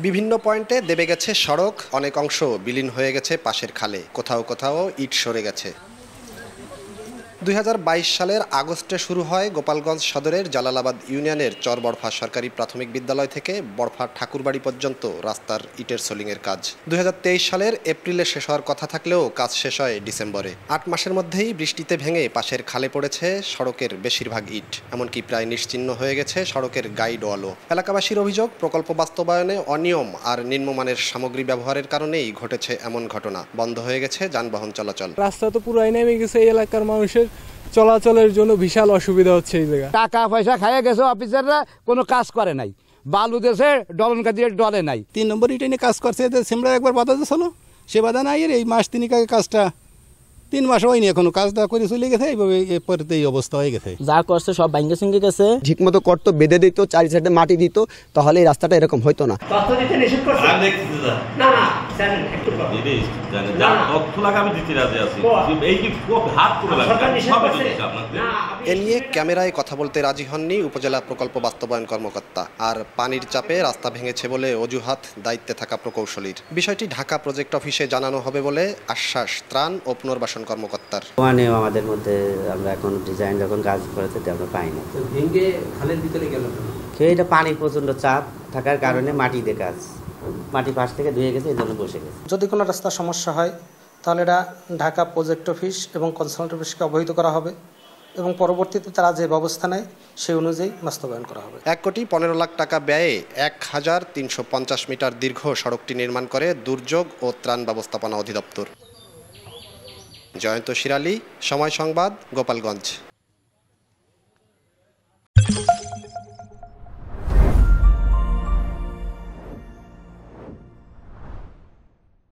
বিভিন্ন পয়েন্টে দেবে গেছে সড়ক, অনেক অংশ বিলীন হয়ে গেছে পাশের খালে, কোথাও কোথাও ইট সরে গেছে। ২০২২ সালের আগস্টে শুরু হয় গোপালগঞ্জ সদরের জালালাবাদ ইউনিয়নের চর বড়ফা সরকারি প্রাথমিক বিদ্যালয় থেকে বড়ফা ঠাকুরবাড়ি পর্যন্ত রাস্তার ইটের সোলিংয়ের কাজ। ২০২৩ সালের এপ্রিলে শেষ হওয়ার কথা থাকলেও কাজ শেষ হয় ডিসেম্বরে। ৮ মাসের মধ্যেই বৃষ্টিতে ভেঙে পাশের খালে পড়েছে সড়কের বেশিরভাগ ইট, এমনকি প্রায় নিশ্চিহ্ন হয়ে গেছে সড়কের গাইড ওয়ালও। এলাকাবাসীর অভিযোগ, প্রকল্প বাস্তবায়নে অনিয়ম আর নিম্নমানের সামগ্রী ব্যবহারের কারণেই ঘটেছে এমন ঘটনা। বন্ধ হয়ে গেছে যানবাহন চলাচল। রাস্তা তো পুরাই নেমে গেছে, এই এলাকার মানুষের চলাচলের জন্য বিশাল অসুবিধা হচ্ছে। এই জায়গা টাকা পয়সা খাইয়ে গেছে, অফিসাররা কোনো কাজ করে নাই, বালু দেশে ডলন কাজিয়ে ডলে নাই। 3 নম্বর ইটে নিয়ে কাজ করছে, সিমরা একবার বাধা দিয়েছিল, সে বাধা নাই। এই মাস তিনিক আগে কাজটা 3 মাস হয়নি, এখনো কাজটা করে চলে গেছে। এইভাবে এই অবস্থা হয়ে গেছে, যা করছে সব ভাঙ্গে চিঙ্গে গেছে। ঠিক মতো করতো, বেঁধে দিত, 4 সাইডে মাটি দিত, তাহলে এই রাস্তাটা এরকম হইতো না। এ নিয়ে ক্যামেরায় কথা বলতে রাজি হননি উপজেলা প্রকল্প বাস্তবায়ন কর্মকর্তা। আর পানির চাপে রাস্তা ভেঙেছে বলে অজুহাত দায়িত্বে থাকা প্রকৌশলীর। বিষয়টি ঢাকা প্রজেক্ট অফিসে জানানো হবে বলে আশ্বাস ত্রাণ ও পুনর্বাসন কর্মকর্তার। আমাদের মধ্যে আমরা এখন ডিজাইন যখন কাজ করেছে আমরা পাই না, ভেঙে খালের ভিতরে গেল। এটা পানির প্রচন্ড চাপ থাকার কারণে মাটি দিয়ে কাজ, মাটি পাশ থেকে ধুয়ে গেছে, এই জন্য বসে গেছে। যদি কোনো রাস্তার সমস্যা হয় তাহলে এটা ঢাকা প্রজেক্ট অফিস এবং কনসালটেন্ট অফিসকে অবহিত করা হবে এবং পরবর্তীতে তারা যে ব্যবস্থা নেয় সেই অনুযায়ী বাস্তবায়ন করা হবে। ১,১৫,০০,০০০ টাকা ব্যয়ে ১,৩৫০ মিটার দীর্ঘ সড়কটি নির্মাণ করে দুর্যোগ ও ত্রাণ ব্যবস্থাপনা অধিদপ্তর। জয়ন্ত শিরালী, সময় সংবাদ, গোপালগঞ্জ।